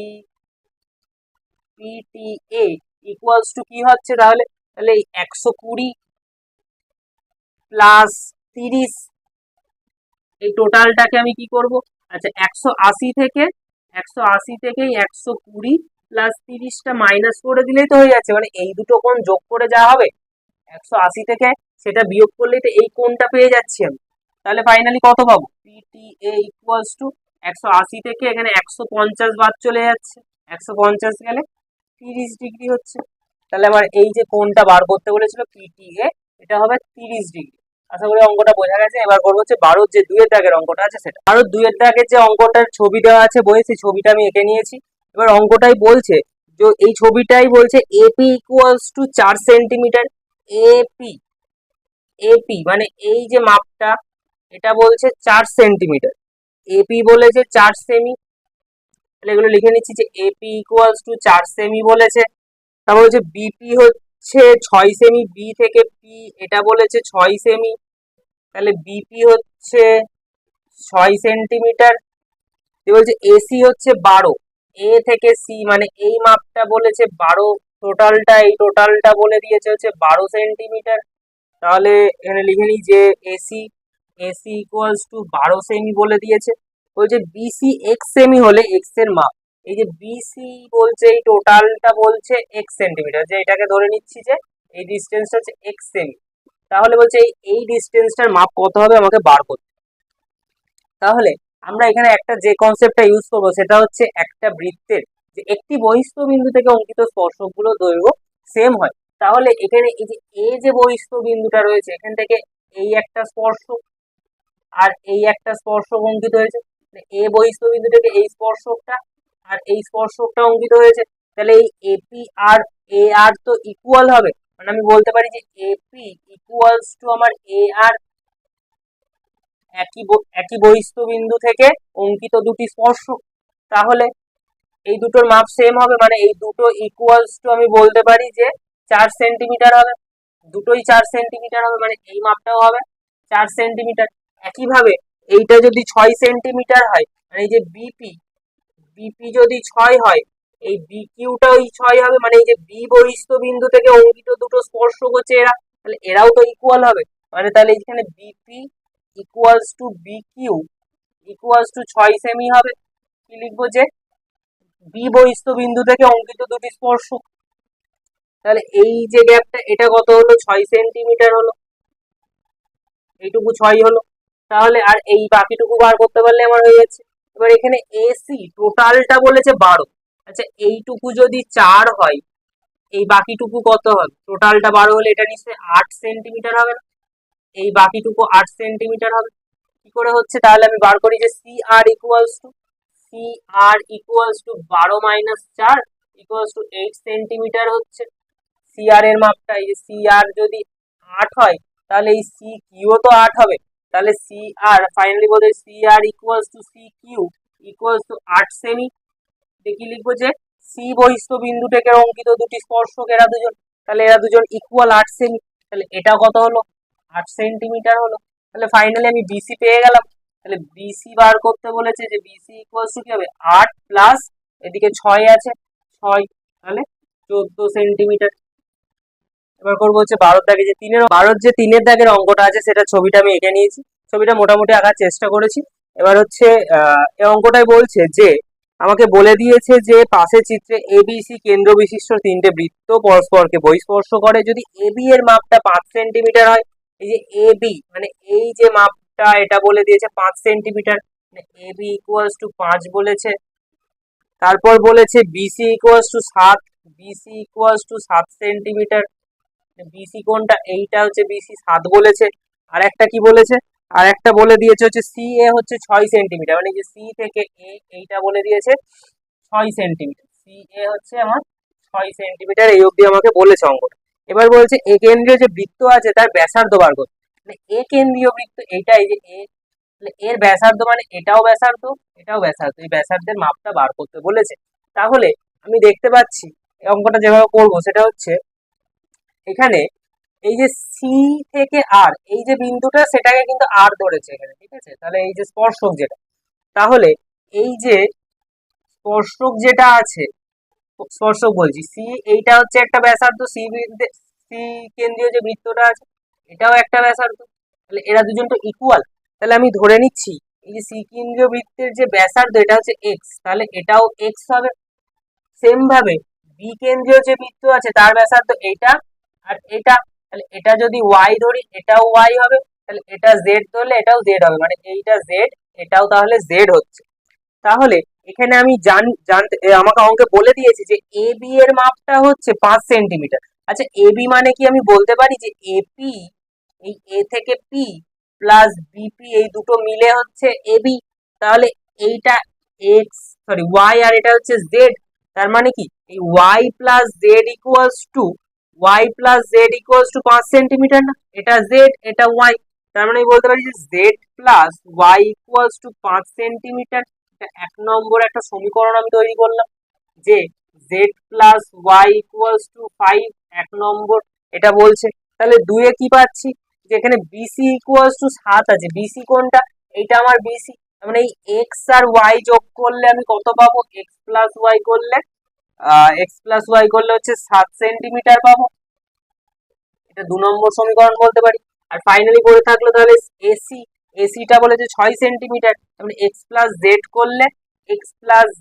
PTA equals to কি হচ্ছে তাহলে? তাহলে 120 প্লাস 30, এই টোটালটাকে আমি কি করব? আচ্ছা 180 থেকে 120 প্লাস 30টা মাইনাস করে দিলেই তো হয়ে যাচ্ছে, মানে এই দুটো কোণ যোগ করে যা হবে 180 থেকে সেটা বিয়োগ করলেই তো এই কোণটা পেয়ে যাচ্ছি আমি। তাহলে ফাইনালি কত পাবো? পিটিএ ইকুয়ালস টু 180 থেকে এখানে 150 বাদ চলে যাচ্ছে, 150 গেলে 30 ডিগ্রি হচ্ছে। তাহলে আমার এই যে কোণটা বার করতে বলেছিল পিটিএ, এটা হবে 30 ডিগ্রি। আশা করি অঙ্কটা বোঝা গেছে। এবার করবো হচ্ছে 12-এর দাগের অঙ্কটা আছে সেটা। 12-এর দাগের যে অঙ্কটার ছবি দেওয়া আছে বইয়ে, সেই ছবিটা আমি এঁকে নিয়েছি। এবার অঙ্কটাই বলছে যে এই ছবিটাই বলছে AP equals to 4 centimetre. AP, AP মানে এই যে মাপটা এটা বলছে 4 সেন্টিমিটার, এপি বলেছে 4 সেমি। তাহলে এগুলো লিখে নিচ্ছি যে এপি ইকুয়ালস টু 4 সেমি বলেছে। তারপর হচ্ছে বিপি হচ্ছে 6 সেমি, বি থেকে পি এটা বলেছে 6 সেমি। তাহলে বিপি হচ্ছে 6 সেন্টিমিটার। বলছে এসি হচ্ছে 12, এ থেকে সি মানে এই মাপটা বলেছে 12, টোটালটা এই টোটালটা বলে দিয়েছে হচ্ছে 12 সেন্টিমিটার। তাহলে এখানে লিখে নিই যে AC, AC equals to 12 semi বলে দিয়েছে। বলছে বিসি এক্স সেমি হলে এক্স এর মাপ, এই যে বিসি বলছে এই টোটালটা বলছে এক্স সেন্টিমিটার, যে এটাকে ধরে নিচ্ছি যে এই ডিস্টেন্সটা হচ্ছে এক্স সেমি। তাহলে বলছে এই ডিস্টেন্সটার মাপ কত হবে আমাকে বার করতে। তাহলে আমরা এখানে একটা যে কনসেপ্টটা ইউজ করবো সেটা হচ্ছে একটা বৃত্তের যে একটি বহিস্থ বিন্দু থেকে অঙ্কিত স্পর্শকগুলো দৈর্ঘ্য সেম হয়। তাহলে এখানে এই যে এ যে বহিস্থ বিন্দুটা রয়েছে এখান থেকে এই একটা স্পর্শক আর এই একটা স্পর্শক অঙ্কিত হয়েছে, এ বহিস্থ বিন্দু থেকে এই স্পর্শকটা আর এই স্পর্শকটা অঙ্কিত হয়েছে। তাহলে এই এপি আর এ আর তো ইকুয়াল হবে, মানে আমি বলতে পারি যে এপি ইকুয়ালস টু আমার এ আর, একই বহিস্থ বিন্দু থেকে অঙ্কিত দুটি স্পর্শক। তাহলে এই দুটোর মাপ সেম হবে, মানে এই দুটো ইকুয়ালস টু আমি বলতে পারি যে 4 সেন্টিমিটার হবে, দুটোই 4 সেন্টিমিটার হবে, মানে এই মাপটাও হবে 4 সেন্টিমিটার। একইভাবে এইটা যদি 6 সেন্টিমিটার হয়, মানে এই যে বিপি, বিপি যদি 6 হয়, এই বিকিউটা ওই 6 হবে, মানে এই যে বি বহিস্থ বিন্দু থেকে অঙ্কিত দুটো স্পর্শক হচ্ছে এরা, তাহলে এরাও তো ইকুয়াল হবে। মানে তাহলে এখানে BP equals to bq equals to 6 semi হবে। কি লিখবো? যে বি বহিস্থ বিন্দু থেকে অঙ্কিত দুটি স্পর্শক। তাহলে এই যে গ্যাপটা এটা কত হলো? 6 সেন্টিমিটার হলো, এইটুকু 6 হলো। তাহলে আর এই বাকিটুকু বার করতে পারলে আমার হয়ে যাচ্ছে। এবার এখানে এসি টোটালটা বলেছে 12, আচ্ছা এইটুকু যদি 4 হয় এই বাকিটুকু কত হবে? টোটালটা 12 হলে এটা নিশ্চয়ই 8 সেন্টিমিটার হবে না? এই বাকিটুকু 8 সেন্টিমিটার হবে। কি করে হচ্ছে? তাহলে আমি বার করি যে C R equals to 12 minus 4 equals to 8 centimetre হচ্ছে সি আর এর মাপটা। এই যে সি আর যদি 8 হয় তাহলে এই সি কিউ তো 8 হবে। তাহলে সি আর ফাইনালি বলতে C R equals to C Q equals to 8 সেমি। দেখি লিখবো যে সি বহিস্থ বিন্দু থেকে অঙ্কিত দুটি স্পর্শক এরা দুজন, তাহলে এরা দুজন ইকুয়াল 8 সেমি। তাহলে এটা কত হলো, 8 সেন্টিমিটার হলো। তাহলে ফাইনালি আমি বিসি পেয়ে গেলাম। তাহলে বিসি বার করতে বলেছে, যে বিসি ইকুয়ালস টু কি হবে, 8 প্লাস এদিকে 6 আছে, 6, তাহলে 14 সেন্টিমিটার। এবার করবো হচ্ছে 12 দাগে যে 3-এর দাগের অঙ্কটা আছে, সেটা ছবিটা আমি এঁকে নিয়েছি, ছবিটা মোটামুটি আঁকার চেষ্টা করেছি। এবার হচ্ছে এই অঙ্কটাই বলছে যে আমাকে বলে দিয়েছে যে পাশের চিত্রে এবিসি কেন্দ্র বিশিষ্ট 3টে বৃত্ত পরস্পরকে বহিঃস্পর্শ করে, যদি এবি এর মাপটা 5 সেন্টিমিটার হয়, এই যে এবি মানে এই যে মাপটা এটা বলে দিয়েছে 5 সেন্টিমিটার, এবি ইকুয়ালস টু 5 বলেছে। তারপর বলেছে BC equals to 7, BC equals to 7 centimetre. BC কোনটা, এইটা হচ্ছে বিসি 7 বলেছে। আর একটা কি বলেছে, আর একটা বলে দিয়েছে হচ্ছে সি এ হচ্ছে 6 সেন্টিমিটার, মানে যে সি থেকে এ এইটা বলে দিয়েছে 6 সেন্টিমিটার, সি এ হচ্ছে আমার 6 সেন্টিমিটার, এই অবধি আমাকে বলেছে অঙ্কটা। এবার বলছে এ কেন্দ্রীয় যে বৃত্ত আছে তার ব্যাসার্ধ বার করতে, মানে এ কেন্দ্রীয় বৃত্ত এইটা, এই যে এ, এর ব্যাসার্ধ মানে এটাও ব্যাসার্ধ এটাও ব্যাসার্ধ, এই ব্যাসার্ধের মাপটা বার করতে বলেছে। তাহলে আমি দেখতে পাচ্ছি এই অঙ্কটা যেভাবে করবো সেটা হচ্ছে, এখানে এই যে সি থেকে আর এই যে বিন্দুটা সেটাকে কিন্তু আর ধরেছে এখানে, ঠিক আছে। তাহলে এই যে স্পর্শক যেটা, তাহলে এই যে স্পর্শক যেটা আছে, স্পর্শক বলছি সি, এইটা হচ্ছে একটা ব্যাসার্ধ, সি সি কেন্দ্রীয় যে বৃত্তটা আছে এটাও একটা ব্যাসার্ধ, তাহলে এরা দুজন তো ইকুয়াল। তাহলে আমি ধরে নিচ্ছি এই যে সি কেন্দ্রীয় বৃত্তের যে ব্যাসার্ধ এটা হচ্ছে এক্স, তাহলে এটাও এক্স হবে। সেম ভাবে বি কেন্দ্রীয় যে বৃত্ত আছে তার ব্যাসার্ধ এইটা আর এটা, তাহলে এটা যদি ওয়াই ধরি এটাও ওয়াই হবে, তাহলে এটা জেড ধরলে এটাও জেড হবে, মানে এইটা জেড এটাও তাহলে জেড হচ্ছে। তাহলে এখানে আমি জানতে আমাকে অঙ্কে বলে দিয়েছে যে এ বি এর মাপটা হচ্ছে 5 সেন্টিমিটার। আচ্ছা এ বি মানে কি আমি বলতে পারি যে এপি, এই এ থেকে পি প্লাস বিপি এই দুটো মিলে হচ্ছে এবি, তাহলে এইটা এক্স সরি ওয়াই আর এটা হচ্ছে জেড, তার মানে কি এই Y plus Z equals to, Y plus Z equals to 5 centimetre না, এটা জেড এটা ওয়াই, তার মানে আমি বলতে পারি যে Z plus Y equals to 5 centimetre. 1 নম্বর একটা সমীকরণ আমি তৈরি করলাম যে Z plus Y equals to 5, 1 নম্বর এটা বলছে। তাহলে 2-এ কি পাচ্ছি, যে এখানে বিসি ইকুয়ালস টু 7 আছে, বিসি কোনটা, এইটা আমার বিসি, মানে এই এক্স আর ওয়াই যোগ করলে আমি কত পাবো, এক্স প্লাস ওয়াই করলে হচ্ছে 7 সেন্টিমিটার পাবো, এটা 2 নম্বর সমীকরণ বলতে পারি। আর ফাইনালি পড়ে থাকলো তাহলে এসি, এসিটা বলেছে 6 সেন্টিমিটার, মানে এক্স প্লাস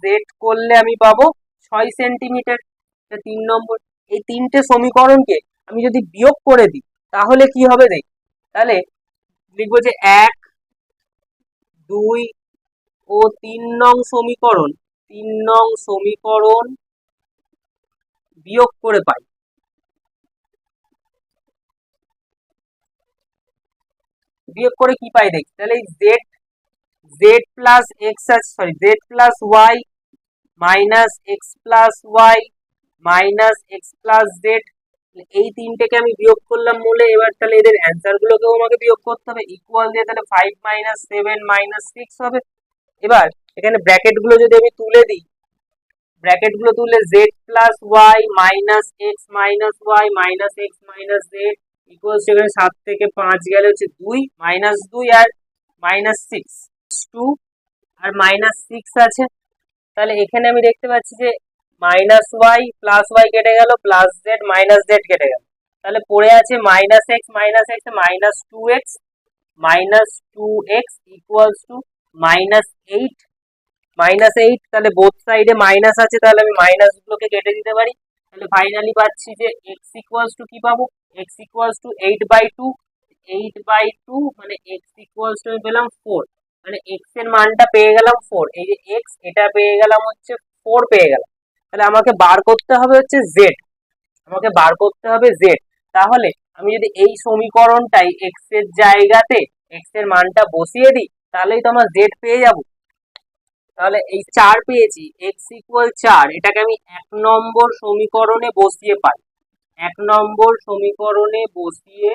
জেড করলে আমি পাবো 6 সেন্টিমিটার, এটা 3 নম্বর। এই 3টে সমীকরণকে আমি যদি বিয়োগ করে দিই তাহলে কি হবে দেখ, তাহলে লিখবো যে 1, 2 ও 3 নং সমীকরণ, 3 নং সমীকরণ বিয়োগ করে পাই, বিয়োগ করে কি পাই দেখি, তাহলে এই Z, Z plus X sorry Z plus Y minus X plus Y minus X plus Z, এই 3টেকে আমি বিয়োগ করলাম মূলে। এবার তাহলে এদের অ্যান্সার গুলোকেও আমাকে বিয়োগ করতে হবে, ইকুয়াল দিয়ে তাহলে 5 মাইনাস 7 মাইনাস 6 হবে। এবার এখানে ব্র্যাকেট গুলো যদি আমি তুলে দিই, ব্র্যাকেট গুলো তুললে Z plus Y minus X minus Y minus X minus Z equal, সেখানে 7 থেকে 5 গেলে হচ্ছে 2, মাইনাস 2 আর মাইনাস 6 2 আর মাইনাস 6 আছে। তাহলে এখানে আমি দেখতে পাচ্ছি যে মাইনাস ওয়াই কেটে গেল, প্লাস জেড মাইনাস জেড কেটে গেল, তাহলে পড়ে আছে minus X minus two X equals to -8, -8, তাহলে বোথ সাইডে মাইনাস আছে, তাহলে আমি মাইনাস গুলোকে কেটে দিতে পারি। তাহলে ফাইনালি পাচ্ছি যে এক্স ইকুয়ালস টু কি পাবো, এক্স ইকুয়ালস টু 8/2, 8/2 মানে এক্স ইকুয়ালস টু আমি পেলাম 4, মানে এক্স এর মানটা পেয়ে গেলাম 4, এই যে এক্স এটা পেয়ে গেলাম হচ্ছে 4 পেয়ে গেলাম। তাহলে আমাকে বার করতে হবে হচ্ছে জেড, আমাকে বার করতে হবে জেড। তাহলে আমি যদি এই সমীকরণটাই এক্স এর জায়গাতে এক্স এর মানটা বসিয়ে দিই তাহলেই তো আমার জেড পেয়ে যাব। তাহলে এই 4 পেয়েছি, এক্স ইকুয়াল 4, এটাকে আমি 1 নম্বর সমীকরণে বসিয়ে পাই, 1 নম্বর সমীকরণে বসিয়ে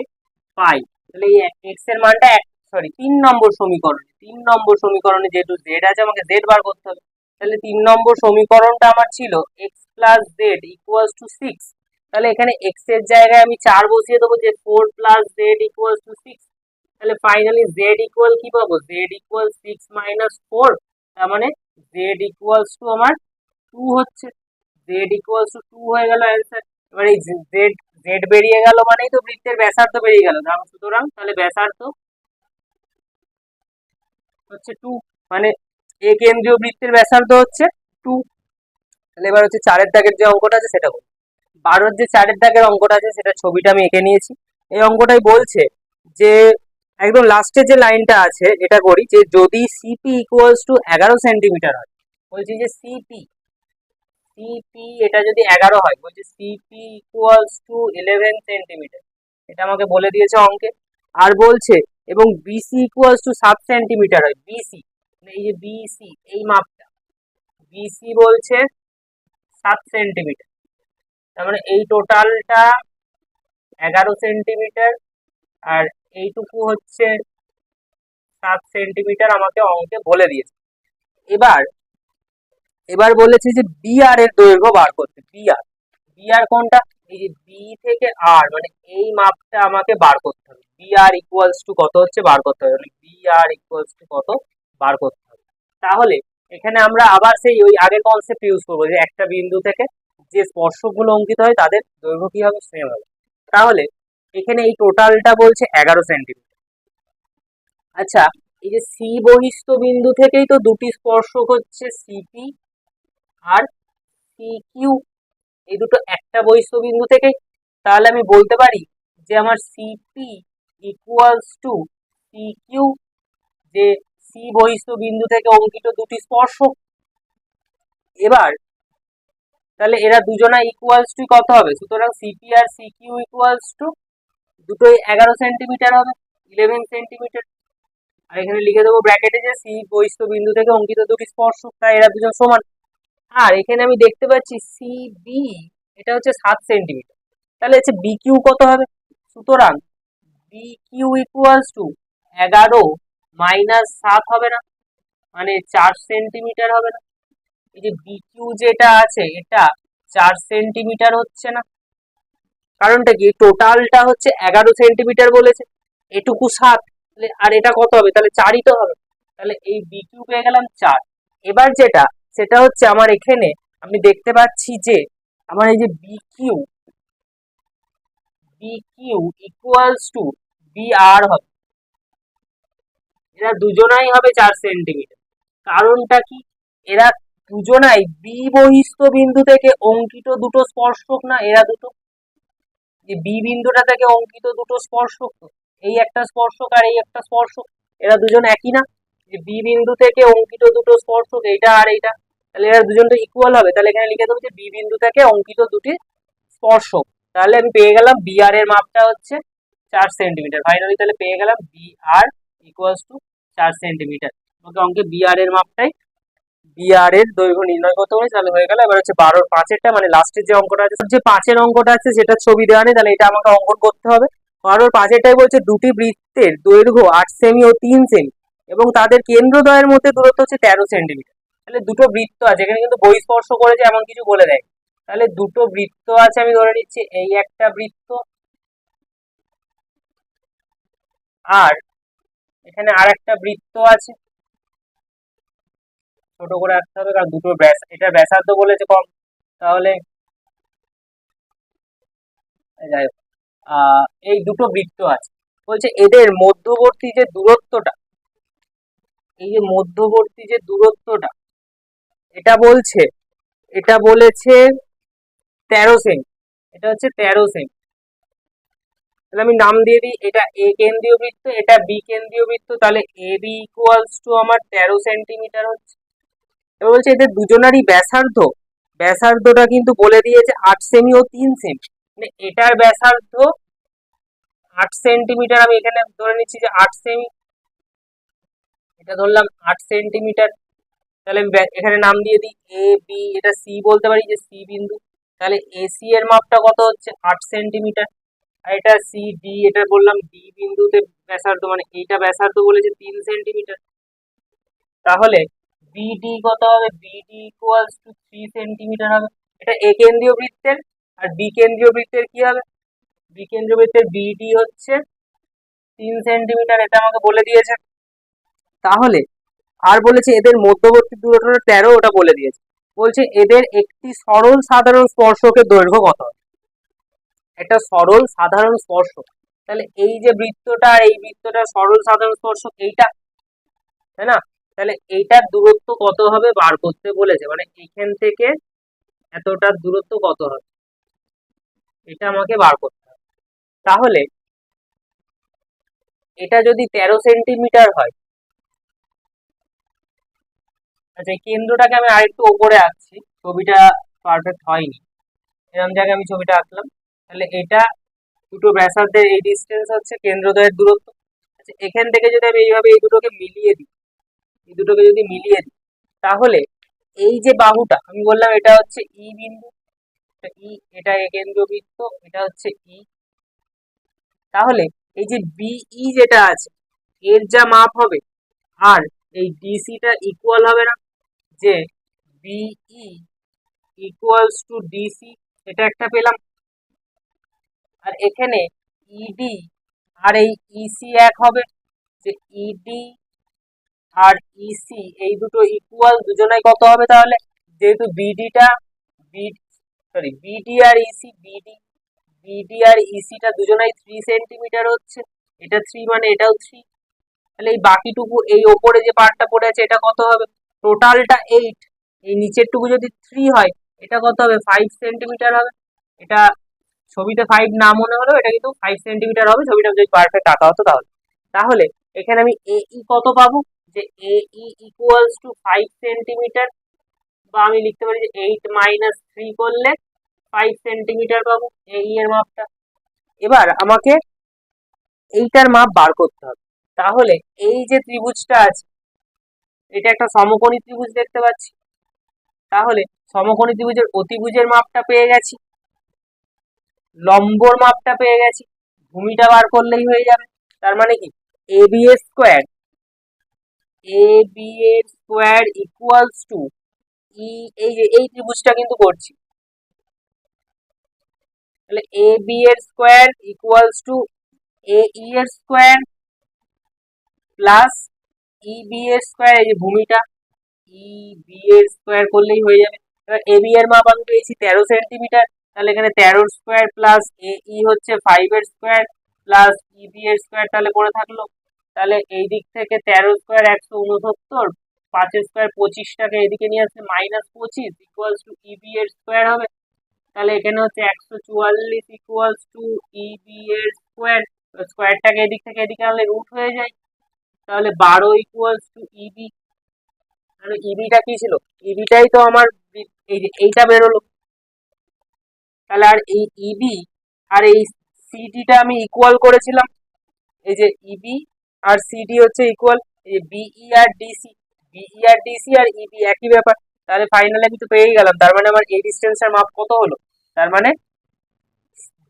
পাই। তাহলে এই এক্স এর মানটা 3 নম্বর সমীকরণে, 3 নম্বর সমীকরণে যেহেতু জেড আছে আমাকে জেড বার করতে হবে। তাহলে 3 নম্বর সমীকরণটা আমার ছিল x plus Z equals two 6, তাহলে এখানে এক্স এর জায়গায় আমি 4 বসিয়ে দেবো, যে 4 প্লাস জেড ইকুয়ালস টু 6। তাহলে ফাইনালি জেড ইকুয়াল কি পাবো, জেড ইকুয়াল 6 মাইনাস 4। তার মানে জেড ইকুয়ালস টু আমার 2 হচ্ছে, জেড ইকুয়ালস টু 2 হয়ে গেল অ্যান্সার। এবার এই জেড জেড বেরিয়ে গেল মানেই তো বৃত্তের ব্যাসার্ধ বেরিয়ে গেল, সুতরাং তাহলে ব্যাসার্ধ হচ্ছে 2, মানে এ কেন্দ্রীয় বৃত্তের ব্যাসার্ধ হচ্ছে 2। তাহলে এবার হচ্ছে 4-এর দাগের যে অঙ্কটা আছে সেটা বলি। 12-র যে 4-এর দাগের অঙ্কটা আছে সেটা ছবিটা আমি এঁকে নিয়েছি। এই অঙ্কটাই বলছে যে একদম লাস্টে যে লাইনটা আছে এটা করি, যে যদি সিপি ইকুয়ালস টু 11 সেন্টিমিটার হয়, বলছি যে সিপি সিপি এটা যদি 11 হয়, বলছে সিপি ইকুয়ালস টু 11 সেন্টিমিটার, এটা আমাকে বলে দিয়েছে অঙ্কে। আর বলছে এবং বিসি ইকুয়ালস টু 7 সেন্টিমিটার হয়, বিসি এই যে বিসি এই মাপটা, বিসি বলছে 7 সেন্টিমিটার, তার মানে এই টোটালটা 11 সেন্টিমিটার আর এইটুকু হচ্ছে 7 সেন্টিমিটার আমাকে অঙ্কে বলে দিয়েছে। এবার এবার বলেছে যে বিআর এর দৈর্ঘ্য বার করতে। বিআর বিআর কোনটা, এই যে বি থেকে আর, মানে এই মাপটা আমাকে বার করতে হবে। বিআর ইকুয়ালস টু কত হচ্ছে বার করতে হবে, মানে বিআর ইকুয়ালস টু কত বার করতে হবে। তাহলে এখানে আমরা আবার সেই ওই আগের কনসেপ্ট ইউজ করবো, যে একটা বিন্দু থেকে যে স্পর্শকগুলো অঙ্কিত হয় তাদের দৈর্ঘ্য কি হবে, সেম হবে। তাহলে এখানে এই টোটালটা বলছে 11 সেন্টিমিটার। আচ্ছা, এই যে সি বহিস্থ বিন্দু থেকেই তো দুটি স্পর্শক হচ্ছে সিপি আর সি কিউ, এই দুটো একটা বহিস্থ বিন্দু থেকেই। তাহলে আমি বলতে পারি যে আমার CP equals to C Q, যে সি বহিস্থ বিন্দু থেকে অঙ্কিত দুটি স্পর্শক। এবার তাহলে এরা দুজনা ইকুয়ালস টু কত হবে, সুতরাং সিপি আর সি কিউ ইকুয়ালস টু দুটোই 11 সেন্টিমিটার হবে, 11 সেন্টিমিটার। আর এখানে লিখে দেবো ব্র্যাকেটে যে সি বহিস্থ বিন্দু থেকে অঙ্কিত দুটি স্পর্শক, তাই এরা দুজন সমান। আর এখানে আমি দেখতে পাচ্ছি সি বি এটা হচ্ছে 7 সেন্টিমিটার, তাহলে হচ্ছে বি কিউ কত হবে, সুতরাং B Q equals to 11 minus 7 হবে না, মানে 4 সেন্টিমিটার হবে না। এই যে বি কিউ যেটা আছে এটা 4 সেন্টিমিটার হচ্ছে না, কারণটা কি, টোটালটা হচ্ছে 11 সেন্টিমিটার বলেছে, এটুকু 7, আর এটা কত হবে, তাহলে 4ই তো হবে। তাহলে এই বি কিউ পেয়ে গেলাম 4। এবার যেটা সেটা হচ্ছে আমার এখানে আমি দেখতে পাচ্ছি যে আমার এই যে B Q equals to B R হবে, এরা দুজনাই হবে 4 সেন্টিমিটার। কারণটা কি, এরা দুজনাই বি বহিস্থ বিন্দু থেকে অঙ্কিত দুটো স্পর্শক না, এরা দুটো যে বি বিন্দুটা থেকে অঙ্কিত দুটো স্পর্শক, তো এই একটা স্পর্শক আর এই একটা স্পর্শক, এরা দুজন একই না, যে বি বিন্দু থেকে অঙ্কিত দুটো স্পর্শক এইটা আর এইটা, তাহলে এরা দুজন তো ইকুয়াল হবে। তাহলে এখানে লিখে দেবো যে বি বিন্দু থেকে অঙ্কিত দুটি স্পর্শক। তাহলে আমি পেয়ে গেলাম বি আর এর মাপটা হচ্ছে 4 সেন্টিমিটার। ফাইনালি তাহলে পেয়ে গেলাম B R equals to 4 centimetre. Okay, অঙ্কে বি আর এর মাপটাই, বি আর এর দৈর্ঘ্য নির্ণয় করতে পারি, তাহলে হয়ে গেল। এবার হচ্ছে 12-র 5-এরটা, মানে লাস্টের যে অঙ্কটা আছে, যে 5-এর অঙ্কটা আছে সেটা ছবি দেওয়া নেই, তাহলে এটা আমাকে অঙ্কন করতে হবে। 12-র 5-এরটাই বলছে দুটি বৃত্তের দৈর্ঘ্য 8 সেমি ও 3 সেমি এবং তাদের কেন্দ্রদ্বয়ের মধ্যে দূরত্ব হচ্ছে 13 সেন্টিমিটার। তাহলে দুটো বৃত্ত আছে, এখানে কিন্তু বহিঃস্পর্শ করেছে এমন কিছু বলে দেয়। তাহলে দুটো বৃত্ত আছে, আমি ধরে নিচ্ছি এই একটা বৃত্ত আর এখানে আর একটা বৃত্ত আছে, ছোট করে রাখতে হবে কারণ দুটো ব্যাস, এটা ব্যাসার্ধ বলেছে কম। তাহলে যাই হোক, এই দুটো বৃত্ত আছে, বলছে এদের মধ্যবর্তী যে দূরত্বটা, এই যে মধ্যবর্তী যে দূরত্বটা এটা বলছে, এটা বলেছে 13 সেমি, এটা হচ্ছে 13 সেমি। তাহলে আমি নাম দিয়ে দিই, এটা এ কেন্দ্রীয় বৃত্ত, এটা বি কেন্দ্রীয় বৃত্ত, তাহলে এ বি ইকুয়ালস টু আমার 13 সেন্টিমিটার হচ্ছে। এবার বলছে এদের দুজনারই ব্যাসার্ধ, ব্যাসার্ধটা কিন্তু বলে দিয়েছে 8 সেমি ও 3 সেমি, মানে এটার ব্যাসার্ধ 8 সেন্টিমিটার, আমি এখানে ধরে নিচ্ছি যে 8 সেমি, এটা ধরলাম 8 সেন্টিমিটার। তাহলে আমি এখানে নাম দিয়ে দিই এ বি, এটা সি বলতে পারি যে সি বিন্দু, তাহলে এসি এর মাপটা কত হচ্ছে 8 সেন্টিমিটার। আর এটা সি ডি, এটা বললাম ডি বিন্দুতে ব্যাসার্ধ, মানে এইটা ব্যাসার্ধ বলেছে 3 সেন্টিমিটার। তাহলে বিডি কত হবে, বিডি ইকুয়ালস টু 3 সেন্টিমিটার হবে। এটা এ কেন্দ্রীয় বৃত্তের আর বিকেন্দ্রীয় বৃত্তের কি হবে? বিকেন্দ্রীয় বৃত্তের বিডি হচ্ছে 3 সেন্টিমিটার, এটা আমাকে বলে দিয়েছে। তাহলে আর বলেছে এদের মধ্যবর্তী দূরত্বটা 13, ওটা বলে দিয়েছে। বলছে এদের একটি সরল সাধারণ স্পর্শকের দৈর্ঘ্য কত হবে? একটা সরল সাধারণ স্পর্শক, তাহলে এই যে বৃত্তটা, এই বৃত্তটা সরল সাধারণ স্পর্শক এইটা, তাই না? তাহলে এইটার দূরত্ব কত হবে বার করতে বলেছে, মানে এইখান থেকে এতটার দূরত্ব কত হবে এটা আমাকে বার করতে হবে। তাহলে এটা যদি 13 সেন্টিমিটার হয়, আচ্ছা এই কেন্দ্রটাকে আমি আরেকটু ওপরে আঁকছি, ছবিটা পারফেক্ট হয়নি, এরকম জায়গায় আমি ছবিটা আঁকলাম। তাহলে এটা দুটো ব্যাসার্ধের এই ডিস্টেন্স হচ্ছে কেন্দ্রদ্বয়ের দূরত্ব। আচ্ছা এখান থেকে যদি আমি এইভাবে এই দুটোকে মিলিয়ে দিই, এই দুটোকে যদি মিলিয়ে দিই, তাহলে এই যে বাহুটা আমি বললাম এটা হচ্ছে ই বিন্দু, এটা কেন্দ্রবৃত্ত, এটা হচ্ছে ই। তাহলে এই যে বিই যেটা আছে এর যা মাপ হবে আর এই ডিসিটা ইকুয়াল হবে না, যে বিই ইকুয়ালস টু ডিসি, এটা একটা পেলাম। আর এখানে ইডি আর এই ইসি এক হবে, যে ইডি আর ইসি এই দুটো ইকুয়াল, দুজনাই কত হবে তাহলে? যেহেতু বিডিটা বিডি আর ইসি, বিডি আর ইসিটা দুজনাই 3 সেন্টিমিটার হচ্ছে, এটা 3 মানে এটাও 3। তাহলে এই বাকিটুকু এই ওপরে যে পার্টটা পড়ে আছে এটা কত হবে? টোটালটা 8, এই নিচেরটুকু যদি 3 হয় এটা কত হবে? 5 সেন্টিমিটার হবে। এটা ছবিতে 5 না মনে হলেও এটা কিন্তু 5 সেন্টিমিটার হবে, ছবিটা যদি পারফেক্ট আঁকা হতো তাহলে। তাহলে এখানে আমি এই কত পাবো? যে এই ইকুয়ালস টু 5 সেন্টিমিটার, বা আমি লিখতে পারি যে 8 মাইনাস 3 করলে 5 সেন্টিমিটার পাবো এই এর মাপটা। এবার আমাকে এইটার মাপ বার করতে হবে। তাহলে এই যে ত্রিভুজটা আছে এটা একটা সমকোণী ত্রিভুজ দেখতে পাচ্ছি, তাহলে সমকোণী ত্রিভুজের অতিভুজের মাপটা পেয়ে গেছি, লম্বর মাপটা পেয়ে গেছি, ভূমিটা বার করলেই হয়ে যাবে। তার মানে কি এ বি এর স্কোয়ার ইকুয়ালস টু ই, এই যে এই ত্রিভুজটা কিন্তু করছি, তাহলে এ বি এর স্কোয়ার ইকুয়ালস টু এ ই এর স্কোয়ার প্লাস ই বি এর স্কোয়ার, এই যে ভূমিটা ই বি এর স্কোয়ার করলেই হয়ে যাবে। এবার এ বি এর মাপ আমি পেয়েছি 13 সেন্টিমিটার, তাহলে এখানে 13 স্কোয়ার প্লাস এ ই হচ্ছে 5 এর স্কোয়ার প্লাস ই বি এর স্কোয়ার তাহলে পড়ে থাকলো। তাহলে এই দিক থেকে 13 স্কোয়ার 169, 5 স্কোয়ার 25টাকে এদিকে নিয়ে আসছে -25 ইকুয়ালস টু ই বি এর স্কোয়ার হবে। তাহলে এখানে হচ্ছে 144 ইকুয়ালস টু ই বি এর স্কোয়ার, স্কোয়ারটাকে এদিক থেকে এদিকে আনলে রুট হয়ে যায়, তাহলে 12 ইকুয়ালস টু ইবি। তাহলে ইবিটা কি ছিল? ইবিটাই তো আমার এই যে এইটা বেরোলো। তাহলে আর এই ইবি আর এই সিডিটা আমি ইকুয়াল করেছিলাম, এই যে ইবি আর সিডি হচ্ছে ইকুয়াল, এই যে বিই আর ডিসি, বিই আর ডিসি আর ইবি একই ব্যাপার। তাহলে ফাইনালি আমি তো পেয়েই গেলাম, তার মানে আমার এই ডিস্টেন্সের মাপ কত হলো? তার মানে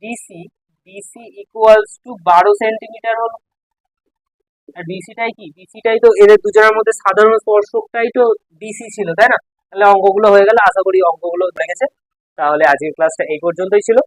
DC DC equals to 12 centimetre হলো। আর ডিসিটাই কি? ডিসিটাই তো এদের দুজনের মধ্যে সাধারণ স্পর্শকটাই তো ডিসি ছিল, তাই না? তাহলে অঙ্কগুলো হয়ে গেল, আশা করি অঙ্কগুলো হয়ে গেছে। তাহলে আজকের ক্লাসটা এই পর্যন্তই ছিল।